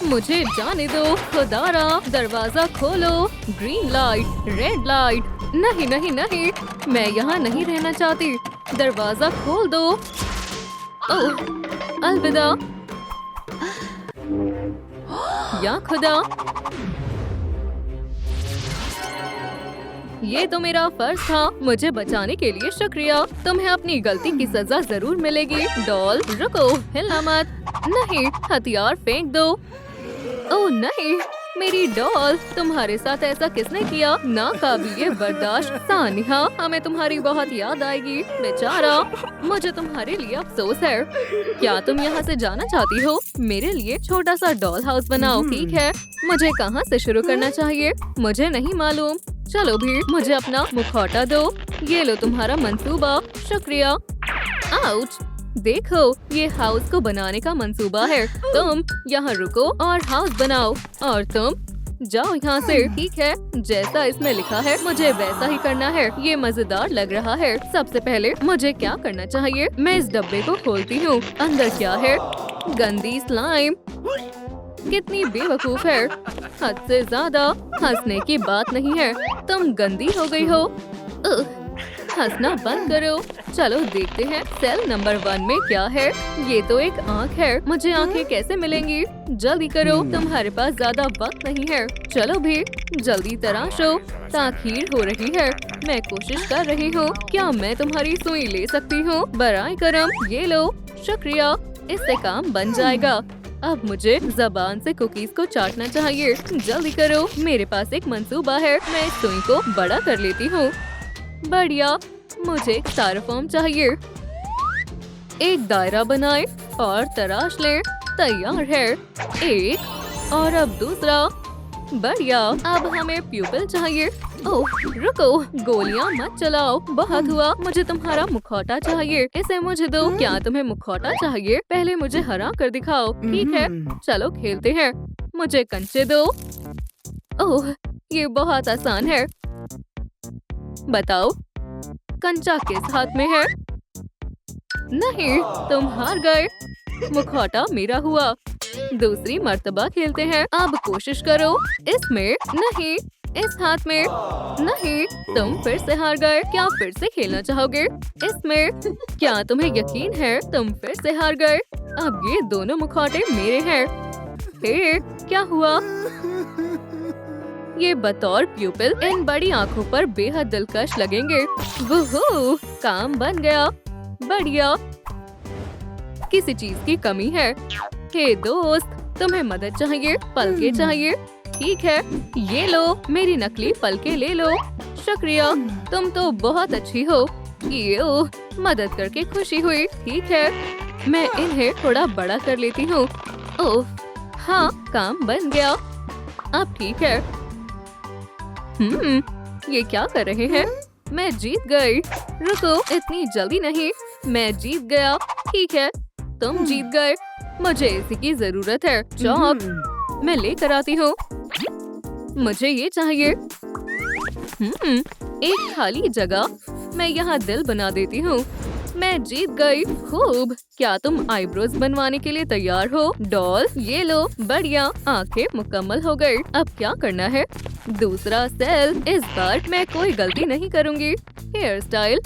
मुझे जाने दो खुदारा, दरवाजा खोलो। ग्रीन लाइट, रेड लाइट, नहीं नहीं नहीं, मैं यहाँ नहीं रहना चाहती। दरवाजा खोल दो। ओह, अलविदा। या खुदा, ये तो मेरा फर्ज था। मुझे बचाने के लिए शुक्रिया। तुम्हें अपनी गलती की सजा जरूर मिलेगी। डॉल रुको, हिलना मत। नहीं, हथियार फेंक दो। ओह नहीं, मेरी डॉल, तुम्हारे साथ ऐसा किसने किया? नाकाबिले बर्दाश्त। सानिया, हमें तुम्हारी बहुत याद आएगी। बेचारा, मुझे तुम्हारे लिए अफसोस है। क्या तुम यहाँ से जाना चाहती हो? मेरे लिए छोटा सा डॉल हाउस बनाओ। ठीक है, मुझे कहाँ से शुरू करना चाहिए? मुझे नहीं मालूम। चलो भी, मुझे अपना मुखौटा दो। ये लो तुम्हारा मंसूबा। शुक्रिया। आउच, देखो, ये हाउस को बनाने का मंसूबा है। तुम यहाँ रुको और हाउस बनाओ, और तुम जाओ यहाँ से। ठीक है, जैसा इसमें लिखा है मुझे वैसा ही करना है। ये मजेदार लग रहा है। सबसे पहले मुझे क्या करना चाहिए? मैं इस डब्बे को खोलती हूँ। अंदर क्या है? गंदी स्लाइम। कितनी बेवकूफ है, हद से ज्यादा। हंसने की बात नहीं है, तुम गंदी हो गई हो। हंसना बंद करो। चलो देखते हैं सेल नंबर 1 में क्या है। ये तो एक आँख है। मुझे आँखें कैसे मिलेंगी? जल्दी करो, तुम्हारे पास ज्यादा वक्त नहीं है। चलो भी, जल्दी तराशो। ताखीर हो रही है। मैं कोशिश कर रही हूँ। क्या मैं तुम्हारी सुई ले सकती हूँ? बराए करम, ये लो। शुक्रिया, इससे काम बन जाएगा। अब मुझे जबान से कुकीज को चाटना चाहिए। जल्दी करो, मेरे पास एक मंसूबा है। मैं इस सुई को बड़ा कर लेती हूँ। बढ़िया, मुझे एक स्टायरोफोम चाहिए। एक दायरा बनाए और तराश ले। तैयार है। एक और अब दूसरा। बढ़िया, अब हमें प्यूपिल चाहिए। ओह रुको, गोलियां मत चलाओ, बहुत हुआ। मुझे तुम्हारा मुखौटा चाहिए। इसे मुझे दो। क्या तुम्हें मुखौटा चाहिए? पहले मुझे हरा कर दिखाओ। ठीक है, चलो खेलते हैं। मुझे कंचे दो। ओह, ये बहुत आसान है। बताओ, कंचा किस हाथ में है? नहीं, तुम हार गए। मुखौटा मेरा हुआ। दूसरी मर्तबा खेलते हैं। अब कोशिश करो। इसमें नहीं, इस हाथ में नहीं। तुम फिर से हार गए। क्या फिर से खेलना चाहोगे? इसमें। क्या तुम्हें यकीन है? तुम फिर से हार गए। अब ये दोनों मुखौटे मेरे हैं। हे, क्या हुआ? ये बतौर प्यूपिल इन बड़ी आँखों पर बेहद दिलकश लगेंगे। वुहू, काम बन गया। बढ़िया। किसी चीज की कमी है। हे दोस्त, तुम्हें मदद चाहिए? पलके चाहिए? ठीक है, ये लो, मेरी नकली पलके ले लो। शुक्रिया, तुम तो बहुत अच्छी हो। ये मदद करके खुशी हुई। ठीक है, मैं इन्हें थोड़ा बड़ा कर लेती हूँ। ओह हाँ, काम बन गया। अब ठीक है। ये क्या कर रहे हैं? मैं जीत गई। रुको, इतनी जल्दी नहीं। मैं जीत गया। ठीक है, तुम जीत गए। मुझे इसी की जरूरत है। चौक, मैं लेकर आती हूँ। मुझे ये चाहिए। एक खाली जगह। मैं यहाँ दिल बना देती हूँ। मैं जीत गई। खूब। क्या तुम आईब्रोज बनवाने के लिए तैयार हो? डॉल, ये लो। बढ़िया, आंखें मुकम्मल हो गई। अब क्या करना है? दूसरा सेल। इस बार मैं कोई गलती नहीं करूँगी। हेयर स्टाइल,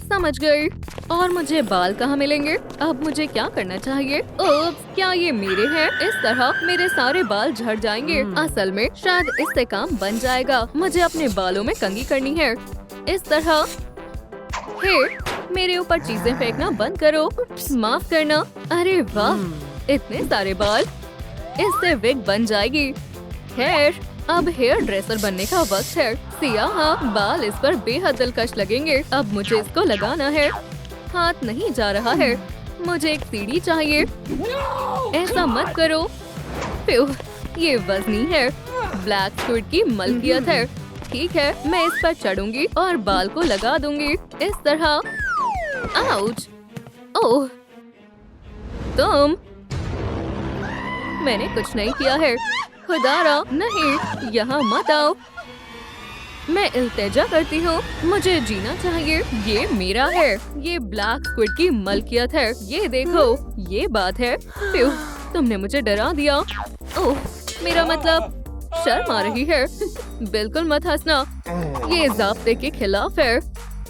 समझ गई। और मुझे बाल कहाँ मिलेंगे? अब मुझे क्या करना चाहिए? ओह, क्या ये मेरे हैं? इस तरह मेरे सारे बाल झड़ जाएंगे। असल में शायद इससे काम बन जाएगा। मुझे अपने बालों में कंघी करनी है। इस तरह। हे, मेरे ऊपर चीजें फेंकना बंद करो। माफ करना। अरे वाह, इतने सारे बाल। इससे विग बन जाएगी। खैर, अब हेयर ड्रेसर बनने का वक्त है। सियाह बाल इस पर बेहद दिलकश लगेंगे। अब मुझे इसको लगाना है। हाथ नहीं जा रहा है। मुझे एक सीढ़ी चाहिए। ऐसा मत करो। प्यूह, ये वजनी है। ब्लैक स्क्विड की मलकियत है। ठीक है, मैं इस पर चढ़ूंगी और बाल को लगा दूंगी। इस तरह। आउच। ओह, तुम। मैंने कुछ नहीं किया है। खुदारा, नहीं, यहाँ मत आओ। मैं इल्तिजा करती हूँ। मुझे जीना चाहिए। ये मेरा है। ये ब्लैक स्क्विड की मलकियत है। ये देखो, ये बात है। प्यूह, तुमने मुझे डरा दिया। ओह, मेरा मतलब शर्म आ रही है। बिल्कुल मत हंसना, ये ज़ाब्ते के खिलाफ है।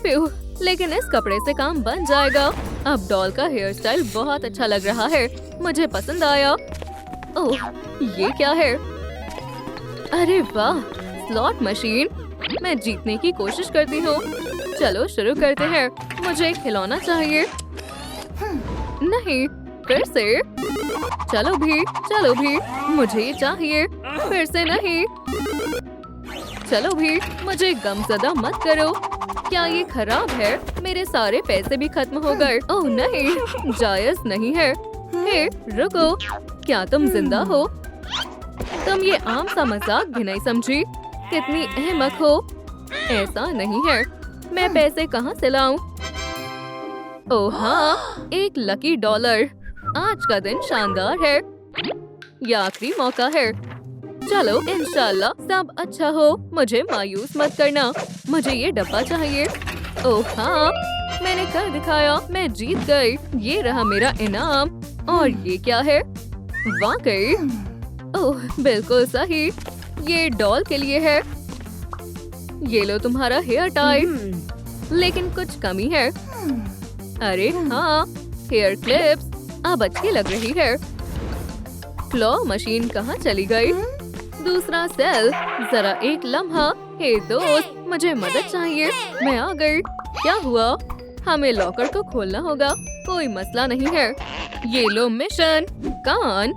प्यू, लेकिन इस कपड़े से काम बन जाएगा। अब डॉल का हेयर स्टाइल बहुत अच्छा लग रहा है, मुझे पसंद आया। ओह, ये क्या है? अरे वाह, स्लॉट मशीन। मैं जीतने की कोशिश करती हूँ। चलो शुरू करते हैं। मुझे एक खिलौना चाहिए। नहीं, फिर से। चलो भी, मुझे ये चाहिए। फिर से नहीं। चलो भी, मुझे गमज़दा मत करो। क्या ये खराब है? मेरे सारे पैसे भी खत्म हो गए। ओह नहीं, जायज नहीं है। हे, रुको, क्या तुम जिंदा हो? तुम ये आम सा मजाक भी नहीं समझी? कितनी अहमक हो। ऐसा नहीं है, मैं पैसे कहाँ से लाऊं? ओह हाँ, एक लकी डॉलर। आज का दिन शानदार है। ये आखिरी मौका है। चलो इंशाल्लाह सब अच्छा हो। मुझे मायूस मत करना। मुझे ये डब्बा चाहिए। ओह हाँ, मैंने कर दिखाया। मैं जीत गई। ये रहा मेरा इनाम। और ये क्या है? वाकई, ओह बिल्कुल सही। ये डॉल के लिए है। ये लो तुम्हारा हेयर टाई। लेकिन कुछ कमी है। अरे हाँ, हेयर क्लिप्स अब अच्छी लग रही है। क्लॉ मशीन कहाँ चली गई? दूसरा सेल, जरा एक लम्हा। हे दोस्त, मुझे मदद चाहिए। मैं आ गई। क्या हुआ? हमें लॉकर को खोलना होगा। कोई मसला नहीं है। ये लो मिशन। कान,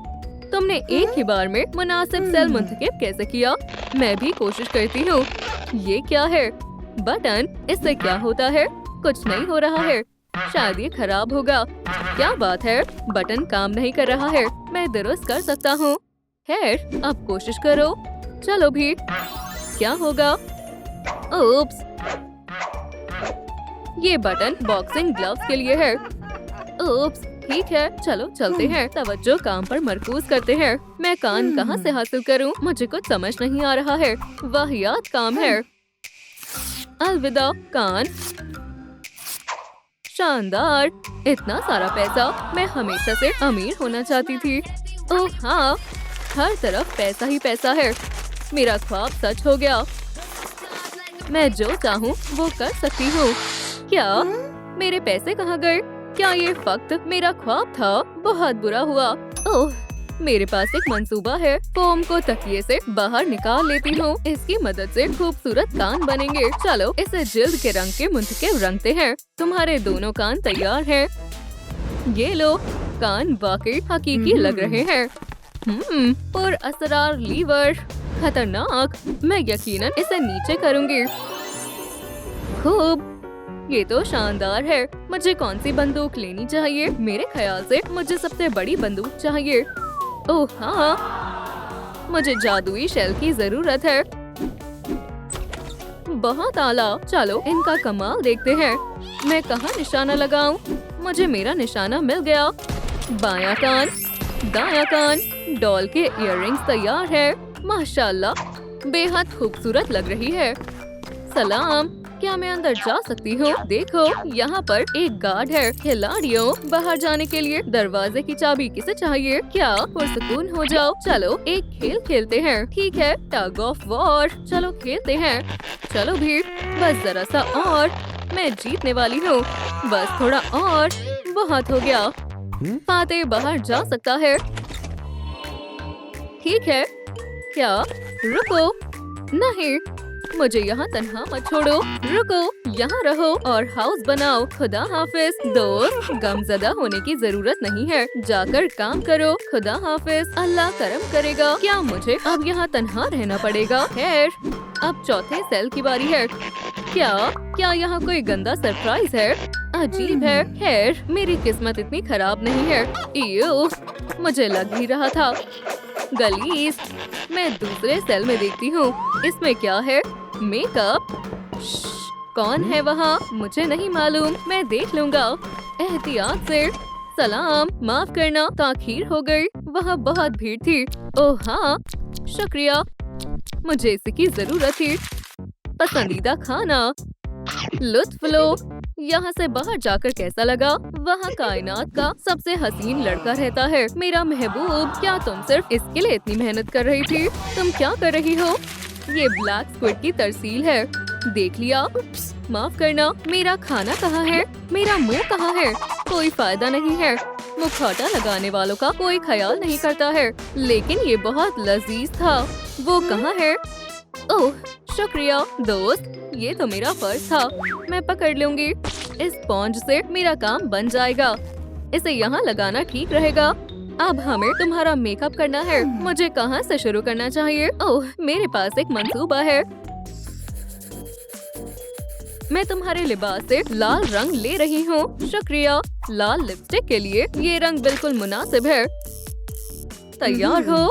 तुमने एक ही बार में मुनासिब सेल मुंतखब कैसे किया? मैं भी कोशिश करती हूँ। ये क्या है? बटन, इससे क्या होता है? कुछ नहीं हो रहा है। शायद ये खराब होगा। क्या बात है? बटन काम नहीं कर रहा है। मैं दुरुस्त कर सकता हूँ। खैर, अब कोशिश करो। चलो भी, क्या होगा? ओप्स, ये बटन बॉक्सिंग ग्लव्स के लिए है। ओप्स, ठीक है, चलो चलते हैं। तवज्जो काम पर मरकूज करते हैं। मैं कान कहाँ से हासिल करूँ? मुझे कुछ समझ नहीं आ रहा है। वाहियात काम है। अलविदा कान। शानदार, इतना सारा पैसा। मैं हमेशा से अमीर होना चाहती थी। ओह हाँ, हर तरफ पैसा ही पैसा है। मेरा ख्वाब सच हो गया। मैं जो चाहूँ वो कर सकती हूँ। क्या? मेरे पैसे कहाँ गए? क्या ये फक्त मेरा ख्वाब था? बहुत बुरा हुआ। ओह, मेरे पास एक मंसूबा है। फोम को तकिए से बाहर निकाल लेती हूँ। इसकी मदद से खूबसूरत कान बनेंगे। चलो इसे जिल्द के रंग के मुंतखब रंगते हैं। तुम्हारे दोनों कान तैयार हैं। ये लो, कान वाकई हकीकी लग रहे हैं। और असरार लीवर खतरनाक। मैं यकीनन इसे नीचे करूँगी। खूब, ये तो शानदार है। मुझे कौन सी बंदूक लेनी चाहिए? मेरे ख्याल से मुझे सबसे बड़ी बंदूक चाहिए। ओह हाँ, मुझे जादुई शेल की जरूरत है। बहुत आला। चलो इनका कमाल देखते हैं। मैं कहाँ निशाना लगाऊं? मुझे मेरा निशाना मिल गया। बायां कान, दायां कान। डॉल के इयररिंग्स तैयार है। माशाल्लाह, बेहद खूबसूरत लग रही है। सलाम, क्या मैं अंदर जा सकती हूँ? देखो, यहाँ पर एक गार्ड है। खिलाड़ियों, बाहर जाने के लिए दरवाजे की चाबी किसे चाहिए? क्या पुरसुकून हो जाओ। चलो एक खेल खेलते हैं। ठीक है, टग ऑफ वॉर। चलो खेलते हैं। चलो भी, बस जरा सा और। मैं जीतने वाली हूँ। बस थोड़ा और। बहुत हो गया। फातेह बाहर जा सकता है। ठीक है। क्या? रुको, नहीं, मुझे यहाँ तन्हा मत छोड़ो। रुको, यहाँ रहो और हाउस बनाओ। खुदा हाफिज। दोस्त, गमज़दा होने की जरूरत नहीं है। जाकर काम करो। खुदा हाफिज। अल्लाह करम करेगा। क्या मुझे अब यहाँ तन्हा रहना पड़ेगा? खैर, अब चौथे सेल की बारी है। क्या यहाँ कोई गंदा सरप्राइज है? अजीब है। खैर, मेरी किस्मत इतनी खराब नहीं है। इयो, मुझे लग ही रहा था। गलीज, मैं दूसरे सेल में देखती हूँ। इसमें क्या है? मेकअप। कौन है वहाँ? मुझे नहीं मालूम। मैं देख लूँगा। एहतियात से। सलाम, माफ करना, ताखीर हो गई। वहाँ बहुत भीड़ थी। ओह हाँ, शुक्रिया। मुझे इसकी जरूरत थी। पसंदीदा खाना। लुत्फ लो। यहाँ से बाहर जाकर कैसा लगा? वहाँ कायनात का सबसे हसीन लड़का रहता है, मेरा महबूब। क्या तुम सिर्फ इसके लिए इतनी मेहनत कर रही थी? तुम क्या कर रही हो? ये ब्लैक स्क्विड की तरसील है। देख लिया? माफ करना, मेरा खाना कहाँ है? मेरा मुंह कहाँ है? कोई फायदा नहीं है। मुखौटा लगाने वालों का कोई ख्याल नहीं करता है, लेकिन ये बहुत लजीज था। वो कहाँ है? ओह शुक्रिया दोस्त, ये तो मेरा फर्ज था। मैं पकड़ लूंगी। इस स्पॉन्ज से मेरा काम बन जाएगा। इसे यहाँ लगाना ठीक रहेगा। अब हमें तुम्हारा मेकअप करना है। मुझे कहाँ से शुरू करना चाहिए? ओह मेरे पास एक मंसूबा है। मैं तुम्हारे लिबास से लाल रंग ले रही हूँ। शुक्रिया। लाल लिपस्टिक के लिए ये रंग बिल्कुल मुनासिब है। तैयार हो?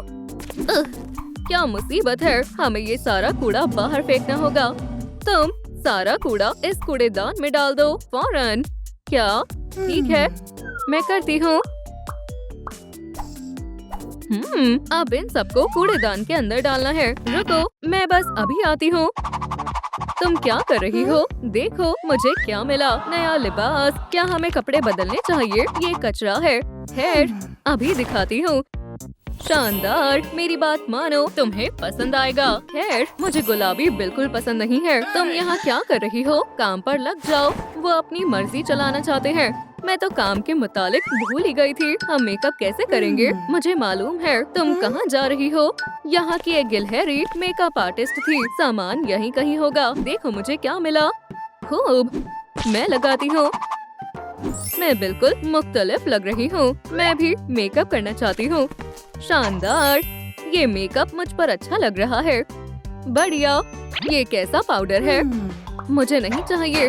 क्या मुसीबत है, हमें ये सारा कूड़ा बाहर फेंकना होगा। तुम सारा कूड़ा इस कूड़ेदान में डाल दो फौरन। क्या? ठीक है, मैं करती हूँ। अब इन सबको कूड़ेदान के अंदर डालना है। रुको, मैं बस अभी आती हूँ। तुम क्या कर रही हो? देखो मुझे क्या मिला, नया लिबास। क्या हमें कपड़े बदलने चाहिए? ये कचरा है। खैर अभी दिखाती हूँ। शानदार, मेरी बात मानो, तुम्हें पसंद आएगा। खैर मुझे गुलाबी बिल्कुल पसंद नहीं है। तुम यहाँ क्या कर रही हो? काम पर लग जाओ। वो अपनी मर्जी चलाना चाहते हैं। मैं तो काम के मुतालिक भूल ही गई थी। हम मेकअप कैसे करेंगे? मुझे मालूम है। तुम कहाँ जा रही हो? यहाँ की एक गिलहरी मेकअप आर्टिस्ट थी। सामान यहीं कहीं होगा। देखो मुझे क्या मिला। खूब, मैं लगाती हूँ। मैं बिल्कुल मुख्तलिफ लग रही हूँ। मैं भी मेकअप करना चाहती हूँ। शानदार, ये मेकअप मुझ पर अच्छा लग रहा है। बढ़िया। ये कैसा पाउडर है? मुझे नहीं चाहिए।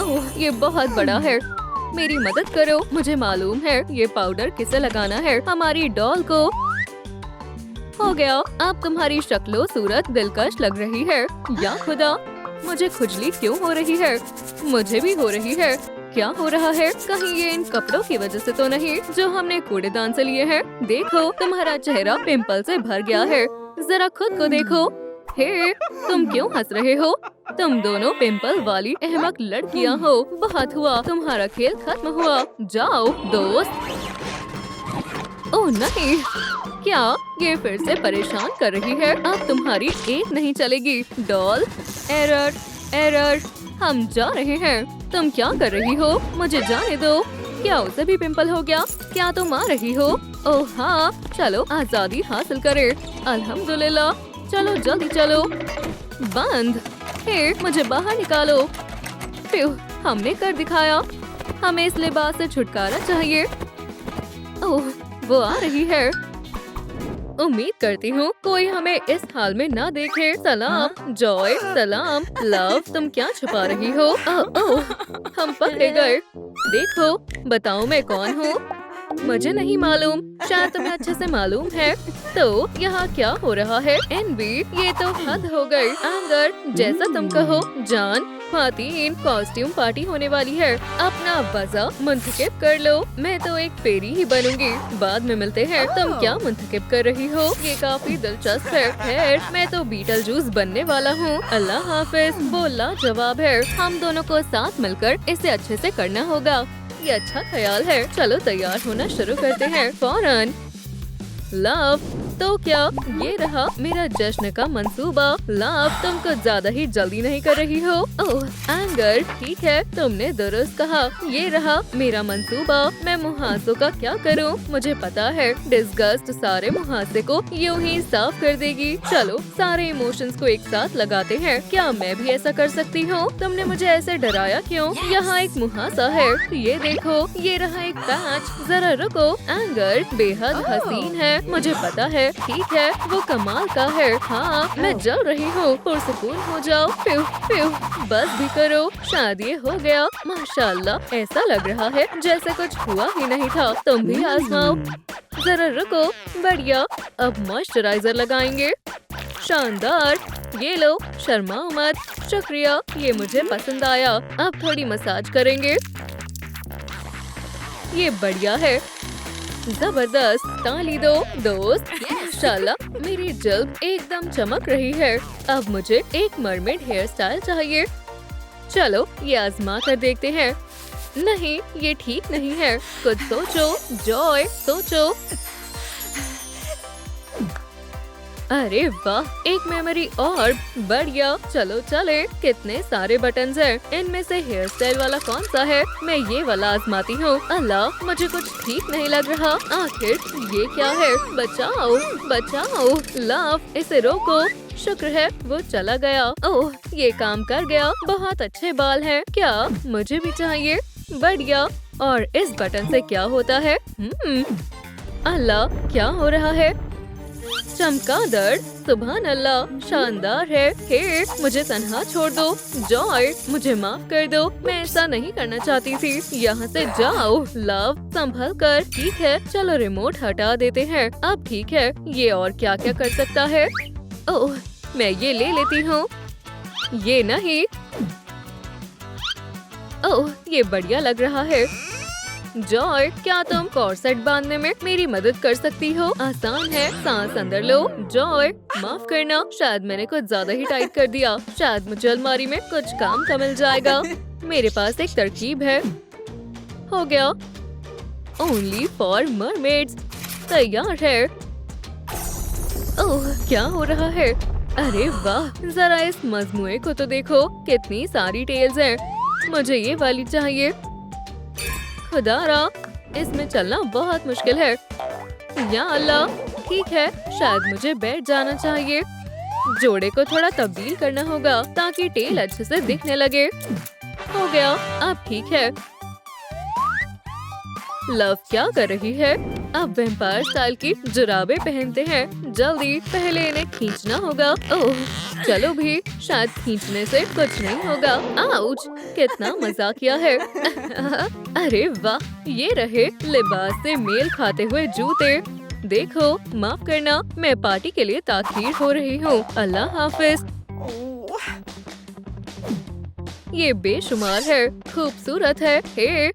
ओह ये बहुत बड़ा है। मेरी मदद करो। मुझे मालूम है ये पाउडर किसे लगाना है। हमारी डॉल को। हो गया। अब तुम्हारी शक्लो सूरत दिलकश लग रही है। या खुदा, मुझे खुजली क्यों हो रही है? मुझे भी हो रही है। क्या हो रहा है? कहीं ये इन कपड़ों की वजह से तो नहीं जो हमने कूड़ेदान से लिए हैं? देखो तुम्हारा चेहरा पिंपल से भर गया है। जरा खुद को देखो। हे, तुम क्यों हंस रहे हो? तुम दोनों पिंपल वाली अहमक लड़कियां हो। बहुत हुआ, तुम्हारा खेल खत्म हुआ। जाओ दोस्त। ओह नहीं, क्या ये फिर से परेशान कर रही है? अब तुम्हारी एक नहीं चलेगी। Doll, error, error. हम जा रहे हैं। तुम क्या कर रही हो? मुझे जाने दो। क्या उसे भी पिंपल हो गया? क्या तुम आ रही हो? ओह हाँ, चलो आजादी हासिल करें। अल्हम्दुलिल्लाह। चलो जल्दी चलो। बंद। हे, मुझे बाहर निकालो। प्यू, हमने कर दिखाया। हमें इस लिबास से छुटकारा चाहिए। ओह, वो आ रही है। उम्मीद करती हूँ कोई हमें इस हाल में ना देखे। सलाम जॉय, सलाम लव, तुम क्या छुपा रही हो? ओह, हम पकड़े गए। देखो, बताओ मैं कौन हूँ? मुझे नहीं मालूम। शायद तुम्हें अच्छे से मालूम है। तो यहाँ क्या हो रहा है? एनवी, ये तो हद हो गई। एंगर, जैसा तुम कहो। जान, ख्वातीन, कॉस्ट्यूम पार्टी होने वाली है। अपना वज़ा मुंतखब कर लो। मैं तो एक फेरी ही बनूंगी। बाद में मिलते हैं। तुम क्या मुंतखब कर रही हो? ये काफी दिलचस्प है। खैर, मैं तो बीटल जूस बनने वाला हूँ। अल्लाह हाफिज। वो लाजवाब है। हम दोनों को साथ मिलकर इसे अच्छे से करना होगा। ये अच्छा ख्याल है। चलो तैयार होना शुरू करते हैं फौरन। लव, तो क्या ये रहा मेरा जश्न का मंसूबा। लव, तुम कुछ ज्यादा ही जल्दी नहीं कर रही हो? ओह एंगर, ठीक है, तुमने दुरुस्त कहा। ये रहा मेरा मंसूबा। मैं मुहासों का क्या करूं? मुझे पता है डिस्गस्ट सारे मुहासे को यूं ही साफ कर देगी। चलो सारे इमोशंस को एक साथ लगाते हैं। क्या मैं भी ऐसा कर सकती हूँ? तुमने मुझे ऐसे डराया क्यों? यहाँ एक मुहासा है। ये देखो, ये रहा एक पैच। जरा रुको। एंगर बेहद हसीन है, मुझे पता है। ठीक है, वो कमाल का है। हाँ, मैं जल रही हूँ। पुरसुकून हो जाओ। प्यू प्यू, बस भी करो। शादी हो गया। माशाल्लाह, ऐसा लग रहा है जैसे कुछ हुआ ही नहीं था। तुम भी आजमाओ। जरा रुको। बढ़िया, अब मॉइस्चराइजर लगाएंगे। शानदार, ये लो, शर्माओ मत। शुक्रिया, ये मुझे पसंद आया। अब थोड़ी मसाज करेंगे। ये बढ़िया है। जबरदस्त, ताली दो दोस्त। माशाल्लाह, मेरी जल्द एकदम चमक रही है। अब मुझे एक मरमेड हेयर स्टाइल चाहिए। चलो ये आजमा कर देखते हैं। नहीं, ये ठीक नहीं है। कुछ सोचो जॉय, सोचो। अरे वाह, एक मेमोरी और। बढ़िया, चलो चले। कितने सारे बटन्स हैं। इनमें से हेयर स्टाइल वाला कौन सा है? मैं ये वाला आजमाती हूँ। अल्लाह, मुझे कुछ ठीक नहीं लग रहा। आखिर ये क्या है? बचाओ बचाओ। लव, इसे रोको। शुक्र है वो चला गया। ओह, ये काम कर गया। बहुत अच्छे बाल हैं। क्या मुझे भी चाहिए? बढ़िया। और इस बटन से क्या होता है? अल्लाह, क्या हो रहा है? चमगादड़, सुभान अल्लाह, शानदार है। हे, मुझे तन्हा छोड़ दो। जॉय, मुझे माफ कर दो। मैं ऐसा नहीं करना चाहती थी। यहाँ से जाओ। लव, संभल कर। ठीक है, चलो रिमोट हटा देते हैं। अब ठीक है, ये और क्या क्या कर सकता है? ओह, मैं ये ले लेती हूँ। ये नहीं। ओह, ये बढ़िया लग रहा है। जॉय, क्या तुम कॉर्सेट बांधने में मेरी मदद कर सकती हो? आसान है, सांस अंदर लो। जॉय, माफ करना, शायद मैंने कुछ ज्यादा ही टाइट कर दिया। शायद मुझे अलमारी में कुछ काम का मिल जाएगा। मेरे पास एक तरकीब है। हो गया। Only for mermaids. तैयार है। ओह, क्या हो रहा है? अरे वाह, जरा इस मजमुए को तो देखो। कितनी सारी टेल्स हैं। मुझे ये वाली चाहिए। खुदारा, इसमें चलना बहुत मुश्किल है। या अल्लाह, ठीक है, शायद मुझे बैठ जाना चाहिए। जोड़े को थोड़ा तब्दील करना होगा ताकि टेल अच्छे से दिखने लगे। हो गया, अब ठीक है। लव क्या कर रही है? अब वैम्पायर स्टाइल की जुराबें पहनते हैं। जल्दी, पहले इन्हें खींचना होगा। ओह, चलो भी, शायद खींचने से कुछ नहीं होगा। आउच, कितना मजाकिया है। अरे वाह, ये रहे लिबास से मेल खाते हुए जूते। देखो, माफ करना, मैं पार्टी के लिए ताखीर हो रही हूँ। अल्लाह हाफिज। ये बेशुमार है, खूबसूरत है। हे,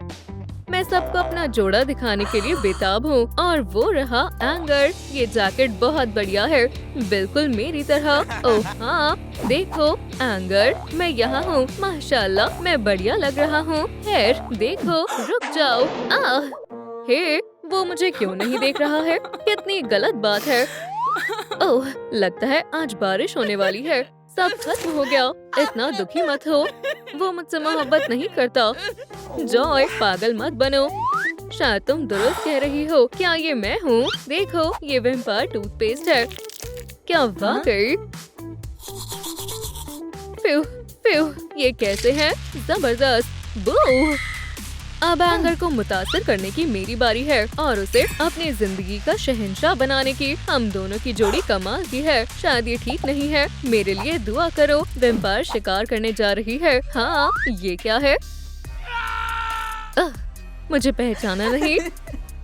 मैं सबको अपना जोड़ा दिखाने के लिए बेताब हूँ। और वो रहा एंगर। ये जैकेट बहुत बढ़िया है, बिल्कुल मेरी तरह। ओह हाँ, देखो एंगर, मैं यहाँ हूँ। माशाल्लाह, मैं बढ़िया लग रहा हूँ। हेयर, देखो, रुक जाओ। हे, वो मुझे क्यों नहीं देख रहा है? कितनी गलत बात है। ओह, लगता है आज बारिश होने वाली है। सब खत्म हो गया। इतना दुखी मत हो, वो मुझसे मोहब्बत नहीं करता। जॉय, पागल मत बनो। शायद तुम दुरुस्त कह रही हो। क्या ये मैं हूँ? देखो, ये वैम्पायर टूथपेस्ट है। क्या वाकई? फ्यू, फ्यू, ये कैसे है? जबरदस्त। बू। अब एंगर को मुतासिर करने की मेरी बारी है और उसे अपनी जिंदगी का शहंशाह बनाने की। हम दोनों की जोड़ी कमाल की है। शायद ये ठीक नहीं है। मेरे लिए दुआ करो। वैम्पायर शिकार करने जा रही है। हाँ, ये क्या है? मुझे पहचाना नहीं।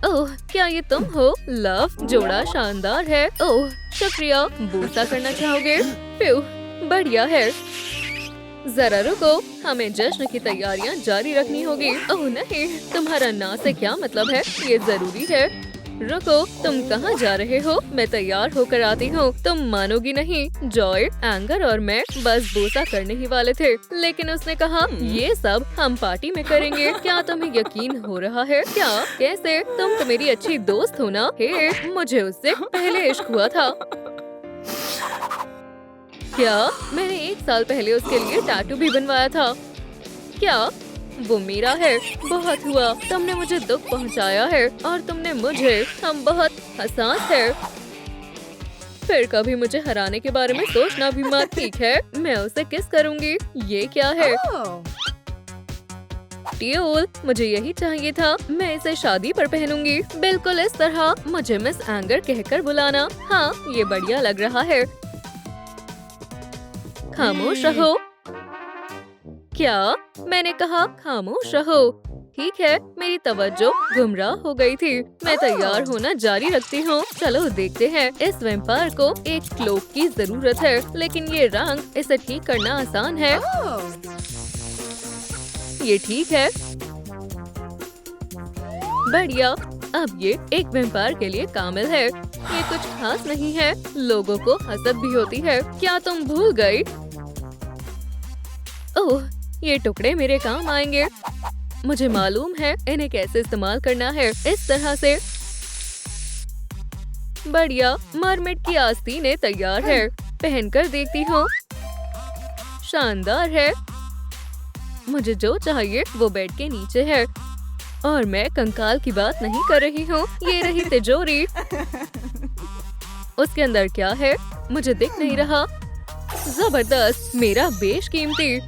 ओह, क्या ये तुम हो? लव, जोड़ा शानदार है। ओह, शुक्रिया। बूसा करना चाहोगे? फ्यू, बढ़िया है। जरा रुको, हमें जश्न की तैयारियां जारी रखनी होगी। ओह नहीं, तुम्हारा ना से क्या मतलब है? ये जरूरी है। रुको, तुम कहाँ जा रहे हो? मैं तैयार होकर आती हूँ। तुम मानोगी नहीं। जॉय, एंगर और मैं बस बोसा करने ही वाले थे, लेकिन उसने कहा ये सब हम पार्टी में करेंगे। क्या तुम्हें यकीन हो रहा है? क्या? कैसे? तुम तो मेरी अच्छी दोस्त हो ना? हे, मुझे उससे पहले इश्क हुआ था। क्या? मैंने 1 साल पहले उसके लिए टैटू भी बनवाया था। क्या? वो मेरा है। बहुत हुआ, तुमने मुझे दुख पहुंचाया है और तुमने मुझे। हम बहुत हसास है। फिर कभी मुझे हराने के बारे में सोचना भी मत। ठीक है, मैं उसे किस करूंगी। ये क्या है? ट्यूल, मुझे यही चाहिए था। मैं इसे शादी पर पहनूंगी, बिल्कुल इस तरह। मुझे मिस एंगर कहकर बुलाना। हाँ, ये बढ़िया लग रहा है। खामोश रहो। क्या? मैंने कहा खामोश रहो। ठीक है, मेरी तवज्जो गुमराह हो गई थी। मैं तैयार होना जारी रखती हूँ। चलो देखते हैं। इस वैम्पायर को एक क्लोक की जरूरत है, लेकिन ये रंग, इसे ठीक करना आसान है। ये ठीक है। बढ़िया। अब ये एक वैम्पायर के लिए कामिल है। ये कुछ खास नहीं है। लोगों को हसद भी होती है। क्या तुम भूल गई? ओह, ये टुकड़े मेरे काम आएंगे। मुझे मालूम है इन्हें कैसे इस्तेमाल करना है। इस तरह से। बढ़िया, मरमेड की आस्तीनें तैयार है। पहनकर देखती हूँ। शानदार है। मुझे जो चाहिए वो बेड के नीचे है। और मैं कंकाल की बात नहीं कर रही हूँ। ये रही तिजोरी। उसके अंदर क्या है मुझे दिख नहीं रहा। जबरदस्त, मेरा बेशकीमती।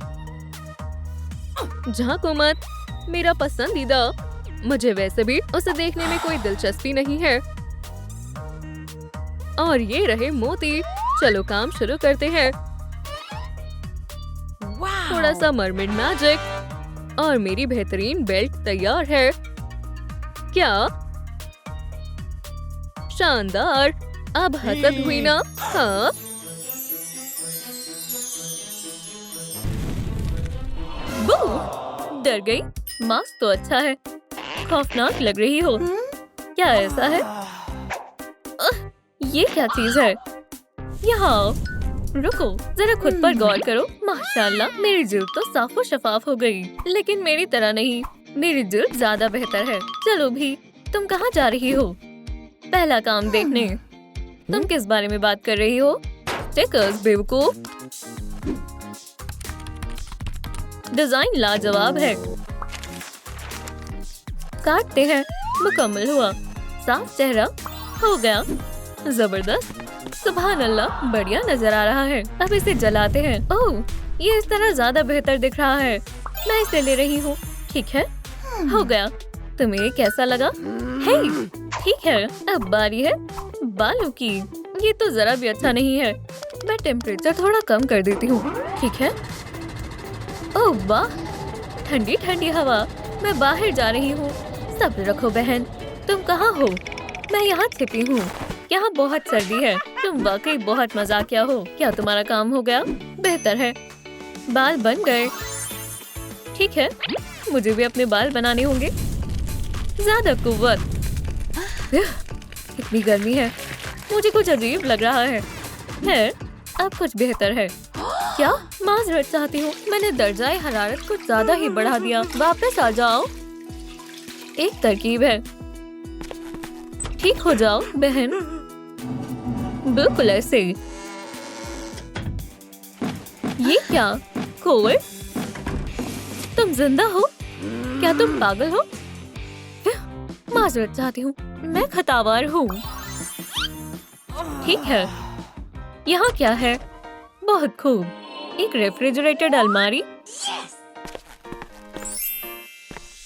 झांको मत, मेरा पसंदीदा। मुझे वैसे भी उसे देखने में कोई दिलचस्पी नहीं है। और ये रहे मोती। चलो काम शुरू करते हैं। थोड़ा सा मरमेड मैजिक और मेरी बेहतरीन बेल्ट तैयार है। क्या शानदार। अब हसद हुई ना? हाँ। बू, डर गई। मास्क तो अच्छा है। खौफनाक लग रही हो। क्या ऐसा है? ये क्या चीज है? यहाँ रुको, जरा खुद पर गौर करो। माशाल्लाह, मेरी जिल्द तो साफ और शफाफ हो गई। लेकिन मेरी तरह नहीं, मेरी जिल्द ज्यादा बेहतर है। चलो भी, तुम कहाँ जा रही हो? पहला काम देखने। तुम किस बारे में बात कर रही हो? स्टिकर्स बेवकूफ। डिजाइन लाजवाब है। काटते हैं। मुकम्मल हुआ। साफ चेहरा हो गया। जबरदस्त। सुभान अल्लाह, बढ़िया नजर आ रहा है। अब इसे जलाते हैं। ओह, ये इस तरह ज्यादा बेहतर दिख रहा है। मैं इसे ले रही हूँ। ठीक है, हो गया। तुम्हें कैसा लगा? हे, ठीक है। अब बारी है बालों की। ये तो जरा भी अच्छा नहीं है। मैं टेम्परेचर थोड़ा कम कर देती हूँ। ठीक है। ओह वाह, ठंडी ठंडी हवा। मैं बाहर जा रही हूँ। सब्र रखो बहन। तुम कहाँ हो? मैं यहाँ छिपी हूँ। यहाँ बहुत सर्दी है। तुम वाकई बहुत मजाकिया हो। क्या तुम्हारा काम हो गया? बेहतर है। बाल बन गए। ठीक है, मुझे भी अपने बाल बनाने होंगे। ज्यादा कुव्वत। इतनी गर्मी है, मुझे कुछ अजीब लग रहा है। खैर, अब कुछ बेहतर है। क्या? माजरत चाहती हूँ, मैंने दर्जाए हरारत कुछ ज्यादा ही बढ़ा दिया। वापस आ जाओ। एक तरकीब है। ठीक हो जाओ बहन। बिल्कुल ऐसे। ये क्या? कोविड? तुम जिंदा हो? क्या तुम पागल हो? माजरत चाहती हूँ, मैं खतावार हूँ। ठीक है। यहाँ क्या है? बहुत खूब। एक रेफ्रिजरेटेड अलमारी।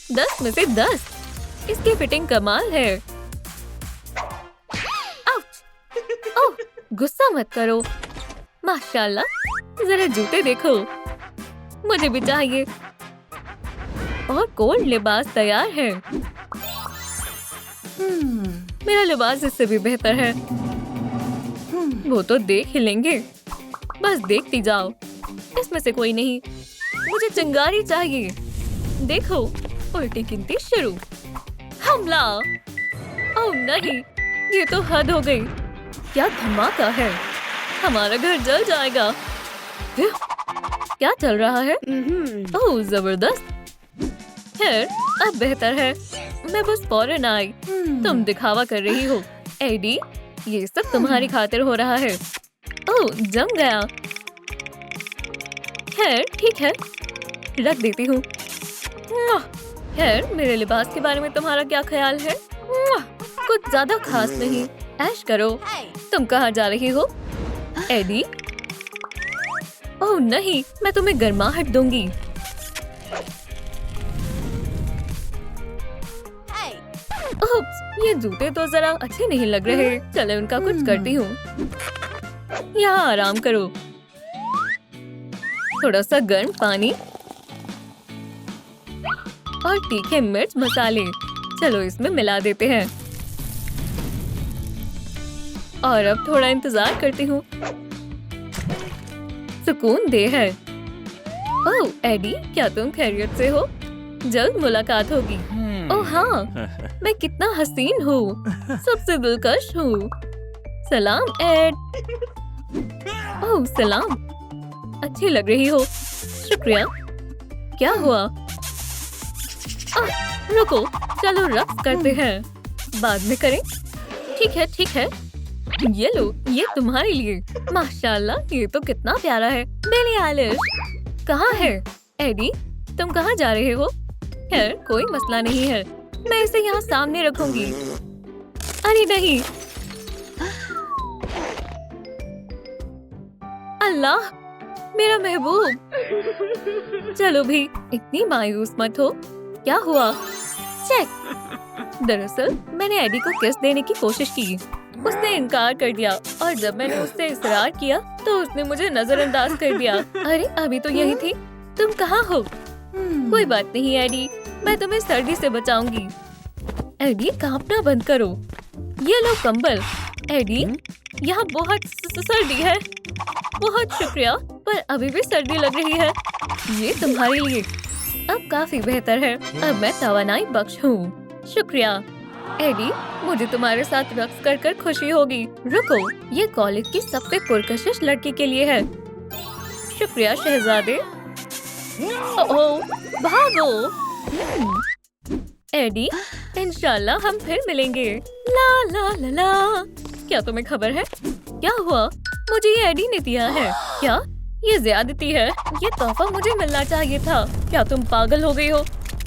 10 में से 10। इसकी फिटिंग कमाल है। ओह, गुस्सा मत करो। माशाल्लाह, जरा जूते देखो। मुझे भी चाहिए। और कोल्ड लिबास तैयार है। मेरा लिबास इससे भी बेहतर है। वो तो देख ही लेंगे। बस देखती जाओ। इसमें से कोई नहीं। मुझे चिंगारी चाहिए। देखो, उल्टी गिनती शुरू। हमला। ओह नहीं, ये तो हद हो गई। क्या धमाका है। हमारा घर जल जाएगा। क्या चल रहा है? ओह जबरदस्त। खैर, अब बेहतर है। मैं बस फौरन आई। तुम दिखावा कर रही हो। एडी, ये सब तुम्हारी खातिर हो रहा है। ओह, जम गया। खैर, ठीक है, रख देती हूँ। खैर, मेरे लिबास के बारे में तुम्हारा क्या ख्याल है? कुछ ज्यादा खास नहीं। ऐश करो। तुम कहाँ जा रही हो? एडी? ओह नहीं, मैं तुम्हें गर्माहट दूंगी। ओप्स, ये जूते तो जरा अच्छे नहीं लग रहे। चलो उनका कुछ करती हूँ। यहाँ आराम करो। थोड़ा सा गर्म पानी और तीखे मिर्च मसाले। चलो इसमें मिला देते हैं। और अब थोड़ा इंतजार करती हूँ। सुकून दे है। ओह एडी, क्या तुम खैरियत से हो? जल्द मुलाकात होगी। ओह हाँ, मैं कितना हसीन हूँ। सबसे दिलकश हूँ। सलाम एड। ओह सलाम, अच्छी लग रही हो। शुक्रिया। क्या हुआ? रुको, चलो रक्स करते हैं, बाद में करें। ठीक है। ये लो, ये तुम्हारे लिए। माशाल्लाह, ये तो कितना प्यारा है। बिली आइलिश कहाँ है? एडी, तुम कहाँ जा रहे हो? खैर, कोई मसला नहीं है, मैं इसे यहाँ सामने रखूंगी। अरे नहीं, अल्लाह, मेरा महबूब। चलो भी, इतनी मायूस मत हो। क्या हुआ? चेक। दरअसल मैंने एडी को किस देने की कोशिश की, उसने इनकार कर दिया और जब मैंने उससे इसरार किया तो उसने मुझे नजरअंदाज कर दिया। अरे अभी तो यही थी, तुम कहाँ हो? कोई बात नहीं एडी, मैं तुम्हें सर्दी से बचाऊंगी। एडी, कांपना बंद करो। ये लो कंबल। एडी, यहाँ बहुत सर्दी है। बहुत शुक्रिया, पर अभी भी सर्दी लग रही है। ये तुम्हारे लिए। अब काफी बेहतर है, अब मैं तवानाई बख्श हूँ। शुक्रिया। एडी, मुझे तुम्हारे साथ रक्स कर कर खुशी होगी। रुको, ये कॉलेज की सबसे पुरकशिश लड़की के लिए है। शुक्रिया शहजादे। ओह, भागो। एडी, इंशाल्लाह हम फिर मिलेंगे। ला ला ला ला। क्या तुम्हें खबर है? क्या हुआ? मुझे ये एडी ने दिया है। क्या? ये ज्यादती है। ये तोहफा मुझे मिलना चाहिए था। क्या तुम पागल हो गई हो?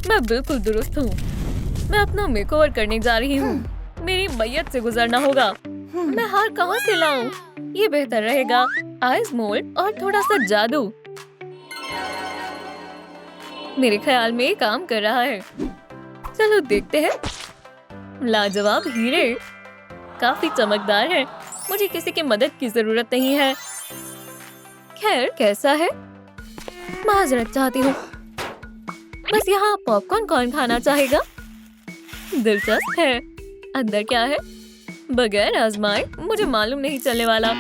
मैं बिल्कुल दुरुस्त हूँ। मैं अपना मेकओवर करने जा रही हूँ। मेरी मैयत से गुजरना होगा। मैं हार कहाँ से लाऊं? ये बेहतर रहेगा आइस मोल्ड और थोड़ा सा जादू। मेरे ख्याल में ये काम कर रहा है। चलो देखते हैं। लाजवाब हीरे, काफी चमकदार है। मुझे किसी की मदद की जरूरत नहीं है। खैर, कैसा है? माजरत चाहती हूँ। बस यहाँ पॉपकॉर्न कौन खाना चाहेगा? दिलचस्प है। अंदर क्या है? बगैर आजमाए मुझे मालूम नहीं चलने वाला।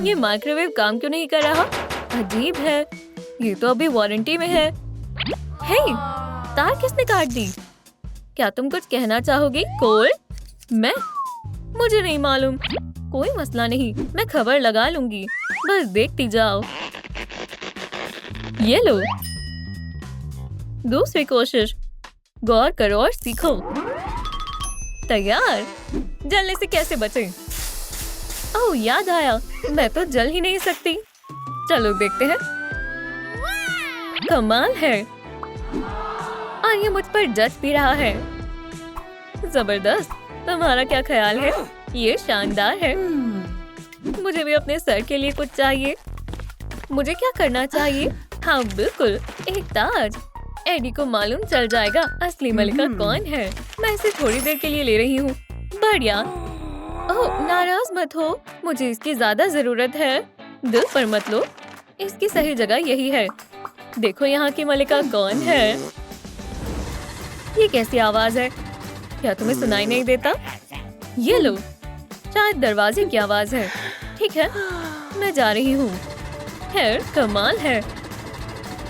ये माइक्रोवेव काम क्यों नहीं कर रहा? अजीब है। ये तो अभी वारंटी में है। हे, तार किसने काट दी? क्या तुम कुछ कहना चाहोगी? कोल? मैं? मुझे नहीं मालूम। कोई मसला नहीं, मैं खबर लगा लूंगी। बस देखती जाओ। ये लो, दूसरी कोशिश। गौर करो और सीखो। तैयार? जलने से कैसे बचें? ओह, याद आया, मैं तो जल ही नहीं सकती। चलो देखते हैं। कमाल है। और ये मुझ पर जच भी रहा है। जबरदस्त। तुम्हारा क्या ख्याल है? ये शानदार है। मुझे भी अपने सर के लिए कुछ चाहिए। मुझे क्या करना चाहिए? हाँ बिल्कुल, एक ताज। एडी को मालूम चल जाएगा असली मलिका कौन है। मैं इसे थोड़ी देर के लिए ले रही हूँ। बढ़िया। ओह, नाराज मत हो, मुझे इसकी ज्यादा जरूरत है। दिल पर मत लो, इसकी सही जगह यही है। देखो यहाँ की मलिका कौन है। ये कैसी आवाज है? क्या तुम्हें सुनाई नहीं देता? ये लो, शायद दरवाजे की आवाज है। ठीक है, मैं जा रही हूँ। खैर, कमाल है।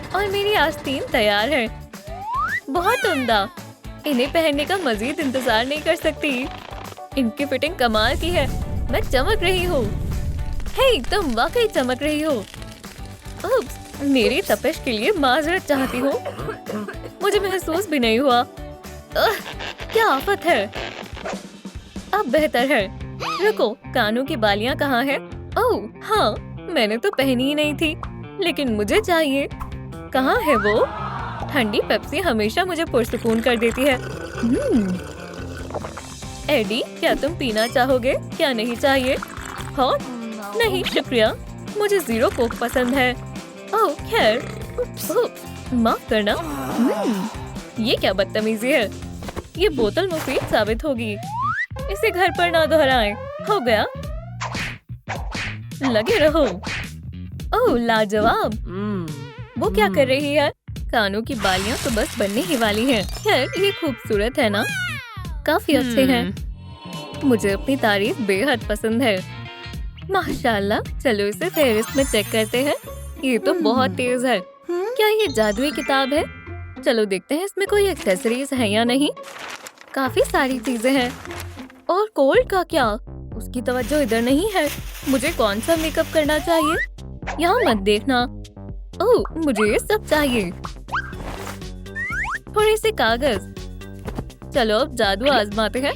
और मेरी आस्तीन तैयार है। बहुत उम्दा। इन्हें पहनने का मजीद इंतजार नहीं कर सकती। इनकी फिटिंग कमाल की है। मैं चमक रही हूँ। हे, तुम वाकई चमक रही हो। उप्स, मेरी तपिश के लिए माजरत चाहती हूँ। मुझे महसूस भी नहीं हुआ। क्या आफत है। अब बेहतर है। रुको, कानों की बालियां कहाँ हैं? ओह हाँ, मैंने तो पहनी ही नहीं थी, लेकिन मुझे चाहिए। कहाँ है वो? ठंडी पेप्सी हमेशा मुझे पुरसुकून कर देती है। एडी, क्या तुम पीना चाहोगे? क्या नहीं चाहिए? हॉट? नहीं शुक्रिया, मुझे ज़ीरो कोक पसंद है। ओह खैर, माफ करना। ये क्या बदतमीजी है। ये बोतल मुफीद साबित होगी। इसे घर पर ना दोहराएं। हो गया, लगे रहो। ओह लाजवाब। वो क्या कर रही है? कानों की बालियां तो बस बनने ही वाली हैं। खैर, ये खूबसूरत है ना? काफी अच्छे हैं। मुझे अपनी तारीफ बेहद पसंद है। माशाल्लाह। चलो इसे फेहरिस्त में चेक करते हैं। ये तो बहुत तेज है। क्या ये जादुई किताब है? चलो देखते हैं इसमें कोई एक्सेसरीज है या नहीं। काफी सारी चीजें हैं। और कोल्ड का क्या? उसकी तवज्जो इधर नहीं है। मुझे कौन सा मेकअप करना चाहिए? यहाँ मत देखना। ओह, मुझे ये सब चाहिए। थोड़े से कागज। चलो अब जादू आजमाते हैं।